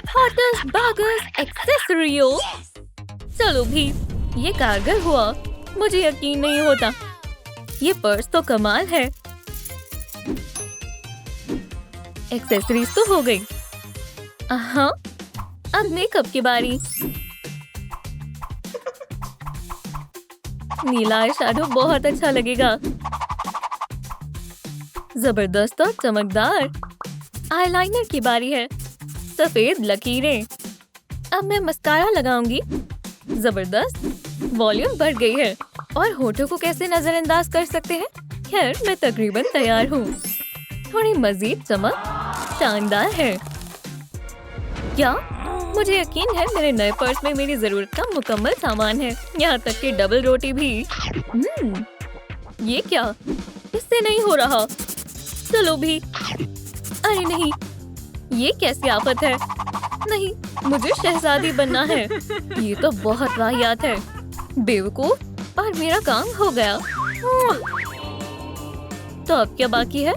हॉटस बागस एक्सेसरियो। चलो भी, ये कारगर हुआ। मुझे यकीन नहीं होता। ये पर्स तो कमाल है। एक्सेसरीज तो हो गई। हाँ, अब मेकअप की बारी। नीला आई शैडो बहुत अच्छा लगेगा। जबरदस्त और चमकदार। आईलाइनर की बारी है। सफेद लकीरें। अब मैं मस्कारा लगाऊंगी। जबरदस्त। वॉल्यूम बढ़ गई है। और होठों को कैसे नजरअंदाज कर सकते हैं? खैर, मैं तकरीबन तैयार हूँ। थोड़ी मजीद चमक शानदार है। क्या? मुझे यकीन है मेरे नए पर्स में मेरी जरूरत का मुकम्मल सामान है, यहाँ तक कि डबल रोटी भी। ये क्या? इससे नहीं हो रहा। चलो भी। अरे नहीं, ये कैसी आफत है? नहीं, मुझे शहजादी बनना है। ये तो बहुत वाहियात है। बेवकूफ, और मेरा काम हो गया। तो अब क्या बाकी है?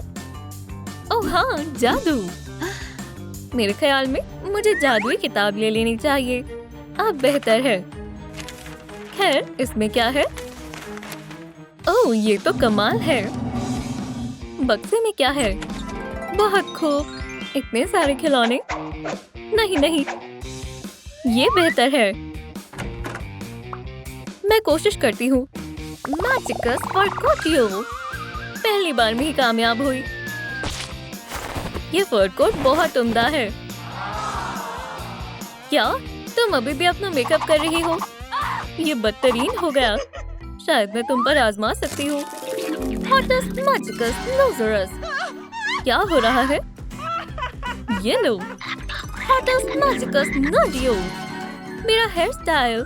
ओह हाँ, जादू। मेरे ख्याल में मुझे जादुई किताब ले लेनी चाहिए। अब बेहतर है। खैर, इसमें क्या है? ओह, ये तो कमाल है। बक्से में क्या है? बहुत खूब। इतने सारे खिलौने। नहीं नहीं, ये बेहतर है। मैं कोशिश करती हूँ। मैजिकस फॉरकोटियो। पहली बार में ही कामयाब हुई। ये फर कोट बहुत उम्दा है। क्या तुम अभी भी अपना मेकअप कर रही हो? ये बदतरीन हो गया। शायद मैं तुम पर आजमा सकती हूँ। हॉटस मैजिकस लोजरस। क्या हो रहा है? ये लो। हॉटस मैजिकस नडियो। मेरा हेयर स्टाइल।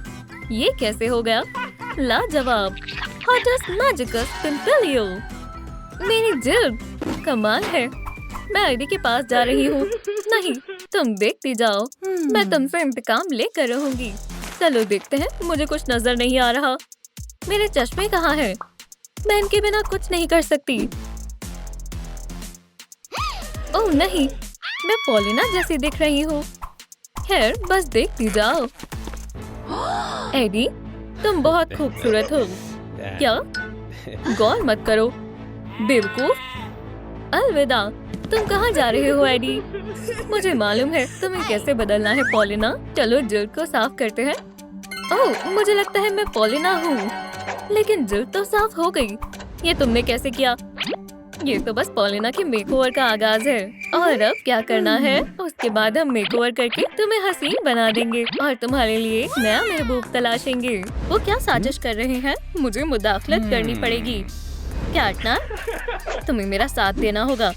ये कैसे हो गया? लाजवाब। हॉटस मैजिकस पिंपलियो। मेरी जिल्द। कमाल है। मैं आईडी के पास जा रही हूँ। नहीं, तुम देखती जाओ। मैं तुमसे इंतकाम लेकर रहूंगी। चलो देखते हैं। मुझे कुछ नजर नहीं आ रहा। मेरे चश्मे कहाँ हैं? मैं इनके बिना कुछ नहीं कर सकती। ओह नहीं, मैं पॉलिना जैसी दिख रही हूँ। खैर, बस देखती जाओ। एडी, तुम बहुत खूबसूरत हो। क्या? गौर मत करो, बेवकूफ। अलविदा। तुम कहाँ जा रहे हो एडी? मुझे मालूम है तुम्हें कैसे बदलना है पॉलिना। चलो जिल्द को साफ करते हैं। ओह, मुझे लगता है मैं पॉलिना हूँ। लेकिन जिल्द तो साफ हो गई। ये तुमने कैसे किया? ये तो बस पॉलिना के मेकओवर का आगाज है। और अब क्या करना है? उसके बाद हम मेकओवर करके तुम्हें हसीन बना देंगे और तुम्हारे लिए एक नया महबूब तलाशेंगे। वो क्या साजिश कर रहे हैं? मुझे मुदाखलत करनी पड़ेगी। कैटना, तुम्हें मेरा साथ देना होगा।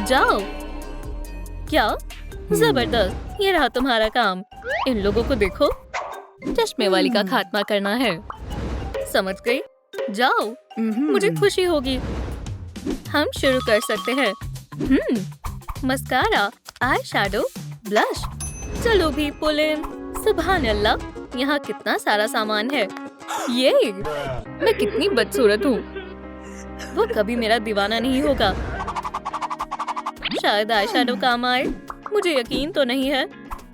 जाओ। क्या? जबरदस्त। ये रहा तुम्हारा काम। इन लोगों को देखो। चश्मे वाली का खात्मा करना है। समझ गई? जाओ। मुझे खुशी होगी। हम शुरू कर सकते हैं। Mascara, eye shadow, blush. चलो भी पुल इन। सुभान अल्लाह, यहाँ कितना सारा सामान है। ये मैं कितनी बदसूरत हूँ। वो कभी मेरा दीवाना नहीं होगा। शायद आई शैडो काम आए। मुझे यकीन तो नहीं है।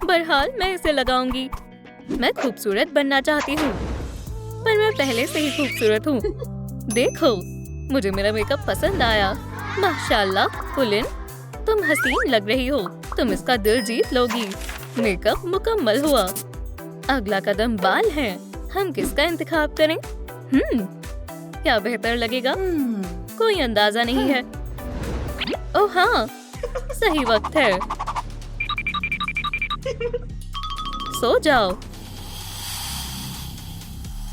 बहरहाल मैं इसे लगाऊंगी। मैं खूबसूरत बनना चाहती हूँ, पर मैं पहले से ही खूबसूरत हूँ। देखो, मुझे मेरा मेकअप पसंद आया। माशाल्लाह पुलिन, तुम हसीन लग रही हो। तुम इसका दिल जीत लोगी। मेकअप मुकम्मल हुआ। अगला कदम बाल है। हम किसका इंतखाब करें? क्या बेहतर लगेगा? कोई अंदाजा नहीं है। ओह हाँ, सही वक्त है। सो जाओ।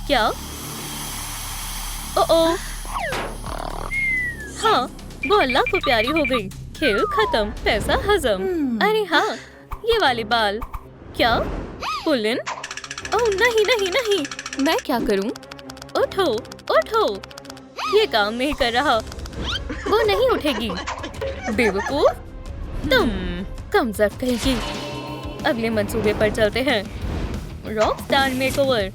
क्या? ओह, हाँ, वो अल्लाह को प्यारी हो गई। खेल खत्म, पैसा हजम। अरे हाँ, ये वाले बाल। क्या? पुलिन? ओह नहीं नहीं नहीं, मैं क्या करूं? उठो उठो। ये काम नहीं कर रहा। वो नहीं उठेगी। बेवकूफ, तुम कम जब्त करेगी। अगले मंसूबे पर चलते हैं। Rock star makeover.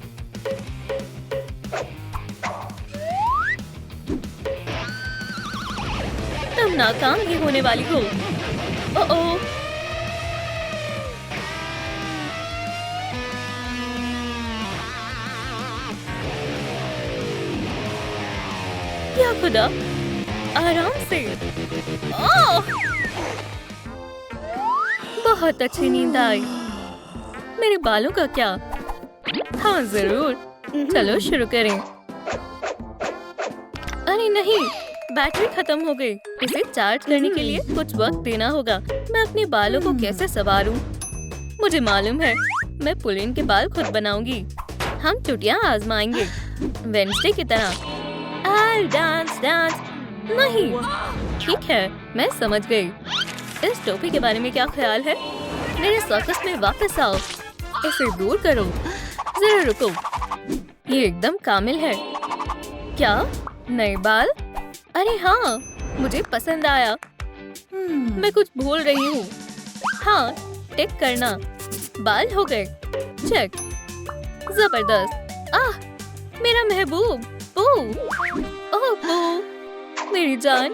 तुम तुम नाकाम ही होने वाली हो। ओह, या खुदा, आराम से। ओह! बहुत अच्छी नींद आई। मेरे बालों का क्या? हाँ जरूर, चलो शुरू करें। अरे नहीं, बैटरी खत्म हो गई। इसे चार्ज करने के लिए कुछ वक्त देना होगा। मैं अपने बालों को कैसे संवारूं? मुझे मालूम है, मैं पुलिन के बाल खुद बनाऊंगी। हम चुटियां आजमाएंगे, वेडनेसडे की तरह। डांस डांस नहीं। ठीक है, मैं समझ गई। इस टोपी के बारे में क्या ख्याल है? मेरे सर्कस में वापस आओ। इसे दूर करो। जरा रुको, ये एकदम कामिल है। क्या नए बाल? अरे हाँ, मुझे पसंद आया। मैं कुछ भूल रही हूँ। हाँ, टिक करना। बाल हो गए। चेक। जबरदस्त। आह, मेरा महबूब। ओह बू, मेरी जान,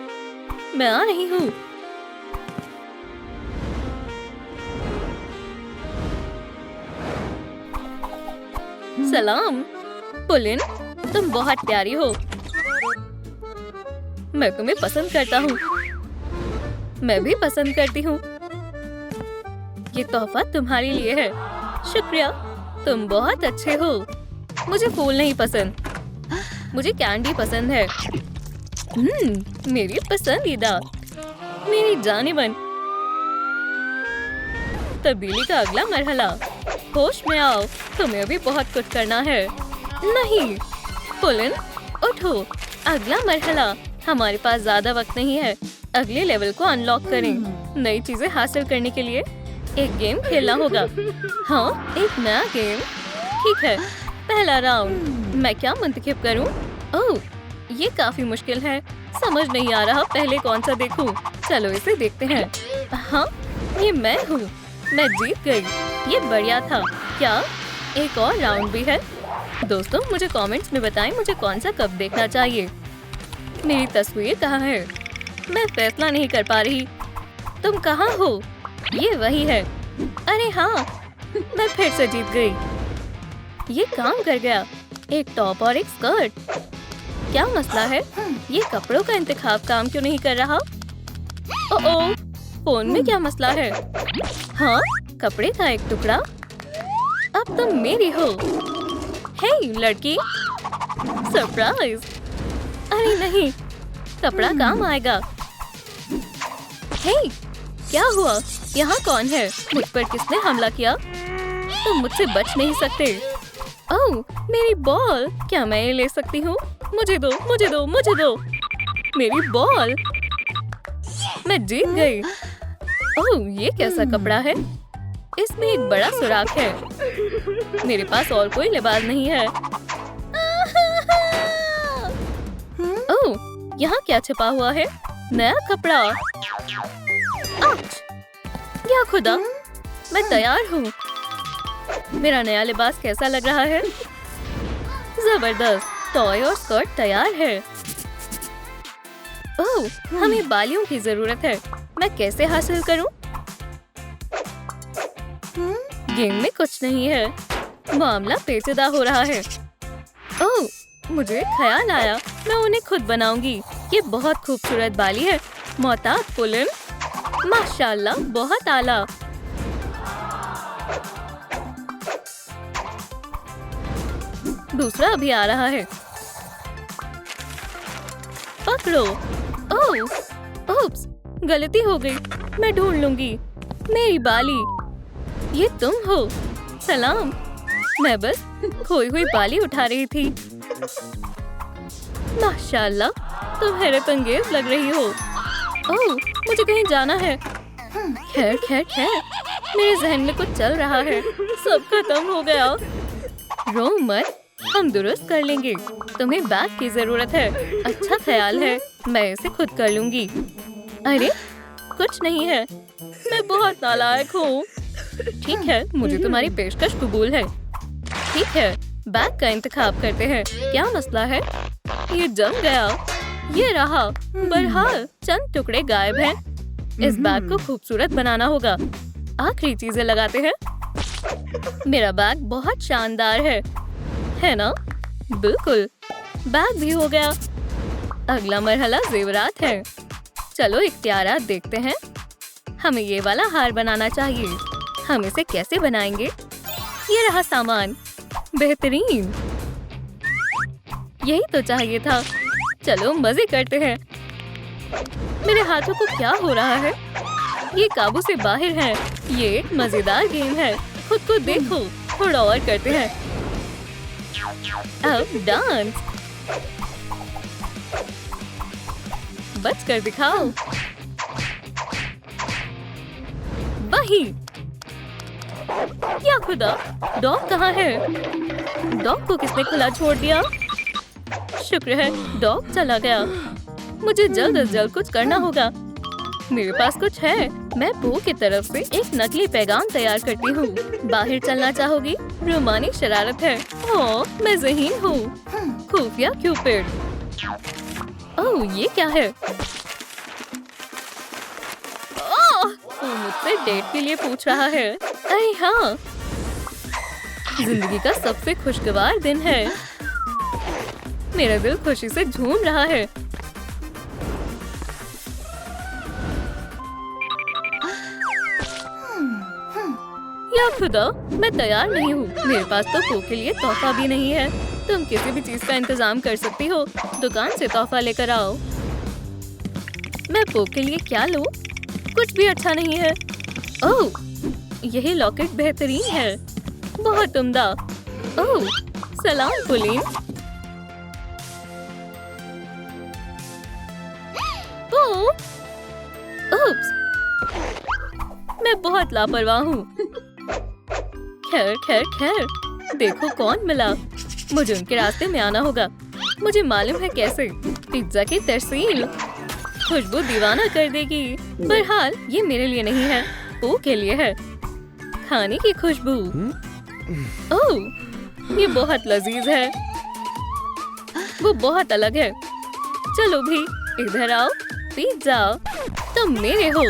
मैं आ रही हूँ। सलाम पुलिन, तुम बहुत प्यारी हो। मैं तुम्हें पसंद करता हूँ। मैं भी पसंद करती हूँ। ये तोहफा तुम्हारे लिए है। शुक्रिया, तुम बहुत अच्छे हो। मुझे फूल नहीं पसंद, मुझे कैंडी पसंद है। मेरी पसंदीदा। मेरी जान-ए-मन। तब्दीली का अगला मरहला। होश में आओ, तुम्हें अभी बहुत कुछ करना है। नहीं पुलिन, उठो। अगला मरहला। हमारे पास ज्यादा वक्त नहीं है। अगले लेवल को अनलॉक करें। नई चीजें हासिल करने के लिए एक गेम खेलना होगा। हाँ, एक नया गेम। ठीक है, पहला राउंड। मैं क्या मुंतखब करूं? ओह, ये काफी मुश्किल है। समझ नहीं आ रहा पहले कौन सा देखूं। चलो इसे देखते हैं। हाँ, ये मैं हूँ। मैं जीत गई। ये बढ़िया था। क्या एक और राउंड भी है? दोस्तों, मुझे कमेंट्स में बताएं मुझे कौन सा कप देखना चाहिए। मेरी तस्वीर कहाँ है? मैं फैसला नहीं कर पा रही। तुम कहाँ हो? ये वही है। अरे हाँ, मैं फिर से जीत गई। ये काम कर गया। एक टॉप और एक स्कर्ट। क्या मसला है? ये कपड़ों का इंतखाब काम क्यों नहीं कर रहा? ओह, फोन में क्या मसला है? हाँ, कपड़े का एक टुकड़ा। अब तुम मेरी हो। हे लड़की, सरप्राइज। अरे नहीं, कपड़ा काम आएगा। हे, क्या हुआ? यहाँ कौन है? मुझ पर किसने हमला किया? तुम मुझसे बच नहीं सकते। ओह, मेरी बॉल। क्या मैं ये ले सकती हूँ? मुझे दो, मुझे दो, मुझे दो। मेरी बॉल। मैं जीत गई। ओह, ये कैसा कपड़ा है? इसमें एक बड़ा सुराख है। मेरे पास और कोई लिबास नहीं है। ओह, यहाँ क्या छिपा हुआ है? नया कपड़ा। आउच! या खुदा, मैं तैयार हूँ। मेरा नया लिबास कैसा लग रहा है? जबरदस्त। टॉय और स्कर्ट तैयार है। ओह, हमें बालियों की जरूरत है। मैं कैसे हासिल करूं? गेम में कुछ नहीं है। मामला पेचीदा हो रहा है। ओह, मुझे ख्याल आया। मैं उन्हें खुद बनाऊंगी। ये बहुत खूबसूरत बाली है। मोहताज पुलिन, माशाल्लाह, बहुत आला। दूसरा अभी आ रहा है। पकड़ो। ओह, ओप्स, गलती हो गई। मैं ढूंढ लूंगी। मेरी बाली। ये तुम हो। सलाम। मैं बस खोई हुई बाली उठा रही थी। माशाल्लाह, तुम हैरत अंगेज लग रही हो। ओह, मुझे कहीं जाना है। खैर खैर खैर, मेरे जहन में कुछ चल रहा है। सब खत्म हो गया। रो मत, हम दुरुस्त कर लेंगे। तुम्हें बैग की जरूरत है। अच्छा ख्याल है, मैं इसे खुद कर लूंगी। अरे, कुछ नहीं है। मैं बहुत नालायक हूँ। ठीक है, मुझे तुम्हारी पेशकश कबूल है। ठीक है, बैग का इंतखाब करते हैं। क्या मसला है? ये जम गया। ये रहा। बहरहाल चंद टुकड़े गायब हैं। इस बैग को खूबसूरत बनाना होगा। आखिरी चीजें लगाते हैं। मेरा बैग बहुत शानदार है ना? बिल्कुल। बैग भी हो गया। अगला मरहला जेवरात है। चलो इख्तियारात देखते हैं। हमें ये वाला हार बनाना चाहिए। हम इसे कैसे बनाएंगे? ये रहा सामान। बेहतरीन। यही तो चाहिए था। चलो मजे करते हैं। मेरे हाथों को क्या हो रहा है? ये काबू से बाहर है। ये एक मजेदार गेम है। खुद को देखो। थोड़ा और करते हैं। अब डांस। बच कर दिखाओ। वही। या खुदा, डॉग कहाँ है? डॉग को किसने खुला छोड़ दिया? शुक्र है डॉग चला गया। मुझे जल्द से जल्द कुछ करना होगा। मेरे पास कुछ है। मैं पो की तरफ से एक नकली पैगाम तैयार करती हूँ। बाहर चलना चाहोगी? रोमानी शरारत है। ओह, मैं ज़हीन हूँ। खुफिया क्यूपिड। ओह, ये क्या है? वो मुझसे डेट के लिए पूछ रहा है। अरे हाँ, जिंदगी का सबसे खुशगवार दिन है। मेरा दिल खुशी से झूम रहा है। या खुदा, मैं तैयार नहीं हूँ। मेरे पास तो पो के लिए तोहफा भी नहीं है। तुम किसी भी चीज का इंतजाम कर सकती हो। दुकान से तोहफा लेकर आओ। मैं पो के लिए क्या लूँ? कुछ भी अच्छा नहीं है। ओह, यही लॉकेट बेहतरीन है। बहुत उम्दा। ओह, सलाम पुलीन। पो, उप्स, मैं बहुत लापरवाह हूँ। खैर खैर खैर, देखो कौन मिला। मुझे उनके रास्ते में आना होगा। मुझे मालूम है कैसे। पिज्जा की तरसील। खुशबू दीवाना कर देगी। बहरहाल ये मेरे लिए नहीं है, पो के लिए है। खाने की खुशबू। ओह, ये बहुत लजीज है। वो बहुत अलग है। चलो भी इधर आओ। पिज्जा, तुम मेरे हो।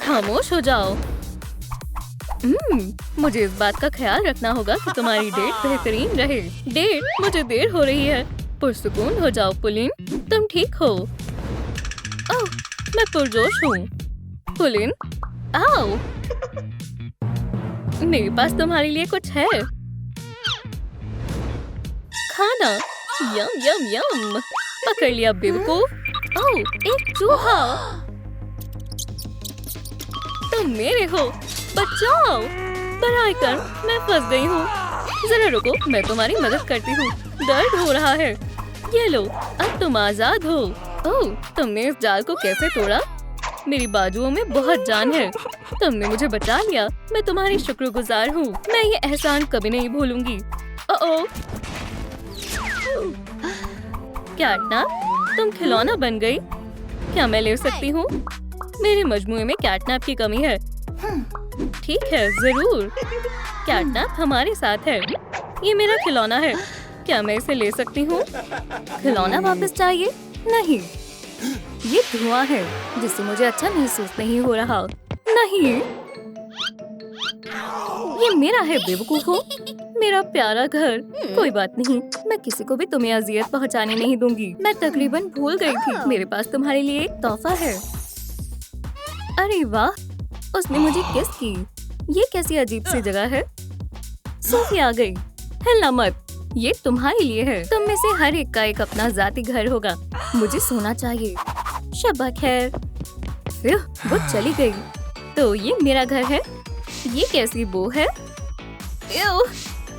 खामोश हो जाओ। मुझे इस बात का ख्याल रखना होगा कि तुम्हारी डेट बेहतरीन रहे। डेट, मुझे देर हो रही है। पुरसुकून हो जाओ पुलिन। तुम ठीक हो? ओह, मैं पुरजोश हूँ। पुलिन, आओ। मेरे पास तुम्हारे लिए कुछ है। खाना। यम यम यम। पकड़ लिया बेवकूफ। ओह, एक चूहा। तुम मेरे हो। बचाओ। बराए कर, मैं फंस गई हूँ। जरा रुको, मैं तुम्हारी मदद करती हूँ। दर्द हो रहा है। ये लो, अब तुम आजाद हो। ओह, तुमने इस जाल को कैसे तोड़ा? मेरी बाजुओं में बहुत जान है। तुमने मुझे बचा लिया। मैं तुम्हारी शुक्रगुजार हूँ। मैं ये एहसान कभी नहीं भूलूंगी। ओह, कैटनैप, तुम खिलौना बन गई। क्या मैं ले सकती हूँ? मेरे मजमुए में कैटनैप की कमी है। ठीक है, जरूर। कैटनैप हमारे साथ है। ये मेरा खिलौना है। क्या मैं इसे ले सकती हूँ? खिलौना वापस चाहिए? नहीं, ये धुआं है जिससे मुझे अच्छा महसूस नहीं हो रहा। नहीं, ये मेरा है बेवकूफो। मेरा प्यारा घर। कोई बात नहीं, मैं किसी को भी तुम्हें अजियत पहुंचाने नहीं दूंगी। मैं तकरीबन भूल गई थी। मेरे पास तुम्हारे लिए एक तोहफा है। अरे वाह, उसने मुझे किस की। ये कैसी अजीब सी जगह है। सूफी आ गई। हिलना मत, ये तुम्हारे लिए है। तुम में से हर एक का एक अपना जाती घर होगा। मुझे सोना चाहिए। शब्बा खैर। फिर वो चली गई। तो ये मेरा घर है। ये कैसी बो है।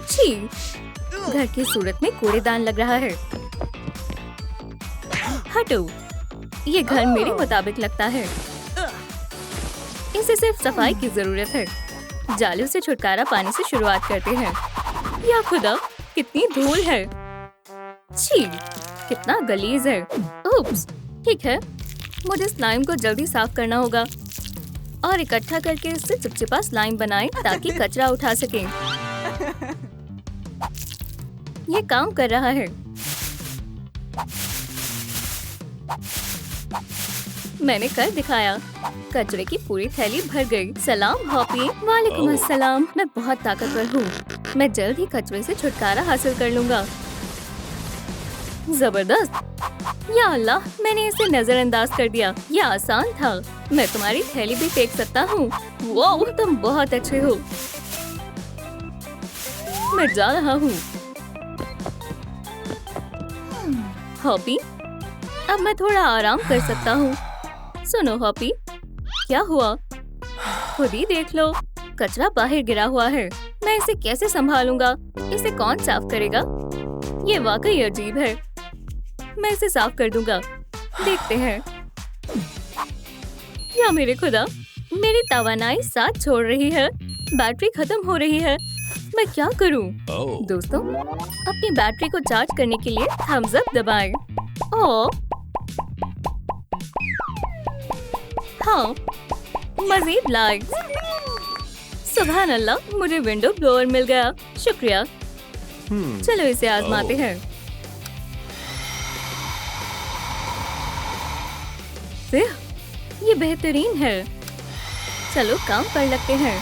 छी, घर की सूरत में कूड़ेदान लग रहा है। हटो, ये घर मेरे मुताबिक लगता है। इसे सिर्फ सफाई की जरूरत है। जालों से छुटकारा पाने से शुरुआत करते हैं। या खुदा, कितनी धूल है। छी, कितना गलीज है। उप्स, ठीक है, मुझे स्लाइम को जल्दी साफ करना होगा और इकट्ठा करके इससे चिपचिपा स्लाइम बनाएं ताकि कचरा उठा सकें। ये काम कर रहा है। मैंने कर दिखाया। कचरे की पूरी थैली भर गई। सलाम हॉपी। वालेकुम अस्सलाम। मैं बहुत ताकतवर हूँ। मैं जल्द ही कचरे से छुटकारा हासिल कर लूँगा। जबरदस्त। या अल्लाह, मैंने इसे नजरअंदाज कर दिया। यह आसान था। मैं तुम्हारी थैली भी फेंक सकता हूँ। वाह, तुम बहुत अच्छे हो। मैं जा रहा हूँ। हॉपी, अब मैं थोड़ा आराम कर सकता हूँ। सुनो हॉपी, क्या हुआ? खुद ही देख लो। कचरा बाहर गिरा हुआ है। मैं इसे कैसे संभालूंगा? इसे कौन साफ करेगा? ये वाकई अजीब है। मैं इसे साफ कर दूंगा। देखते हैं। या मेरे खुदा, मेरी तवानाई साथ छोड़ रही है। बैटरी खत्म हो रही है। मैं क्या करूं? दोस्तों, अपनी बैटरी को चार्ज करने के लिए थम्स अप दबाएं। ओह, हाँ, मज़ीद लाइक्स। सुभान अल्लाह, मुझे विंडो ब्लोअर मिल गया। शुक्रिया। चलो इसे आजमाते हैं। ये बेहतरीन है। चलो काम पर लगते हैं।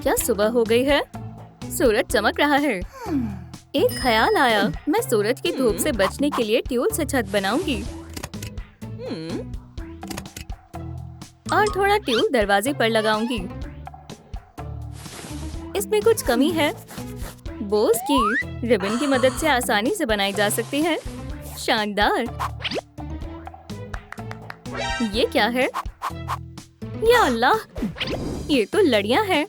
क्या सुबह हो गई है? सूरज चमक रहा है। एक ख्याल आया, मैं सूरज की धूप से बचने के लिए ट्यूल से छत बनाऊंगी। और थोड़ा ट्यूल दरवाजे पर लगाऊंगी। इसमें कुछ कमी है। बोस की रिबन की मदद से आसानी से बनाई जा सकती है। शानदार। ये क्या है? या अल्लाह, ये तो लड़ियां हैं।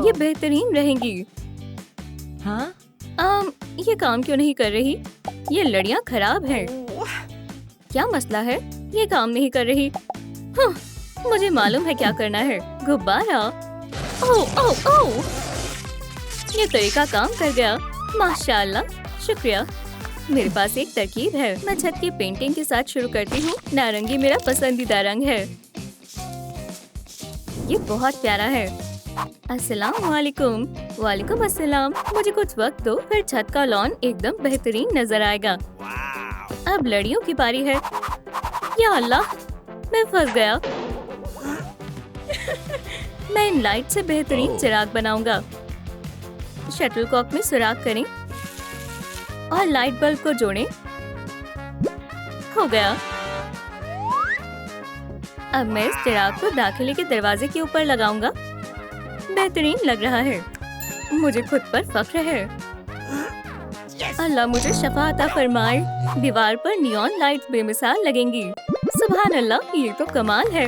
ये बेहतरीन रहेंगी। हाँ? ये काम क्यों नहीं कर रही? ये लड़ियां खराब हैं। क्या मसला है? ये काम नहीं कर रही। हाँ, मुझे मालूम है क्या करना है। गुब्बारा। ओह ओह ओह, ये तरीका काम कर गया। माशाल्लाह, शुक्रिया। मेरे पास एक तरकीब है। मैं छत की पेंटिंग के साथ शुरू करती हूँ। नारंगी मेरा पसंदीदा रंग है। ये बहुत प्यारा है। अस्सलाम वालेकुम। वालेकुम अस्सलाम। मुझे कुछ वक्त दो, फिर छत का लॉन एकदम बेहतरीन नजर आएगा। अब लड़ियों की बारी है। या अल्लाह, मैं फंस गया। मैं इन लाइट से बेहतरीन चिराग बनाऊंगा। शटलकॉक में सुराख करें और लाइट बल्ब को जोड़ें। हो गया। अब मैं इस चिराग को दाखिले के दरवाजे के ऊपर लगाऊंगा। बेहतरीन लग रहा है। मुझे खुद पर फख्र है। अल्लाह मुझे शफा अता फरमाए। दीवार पर नियॉन लाइट्स बेमिसाल लगेंगी। सुभान अल्लाह, ये तो कमाल है।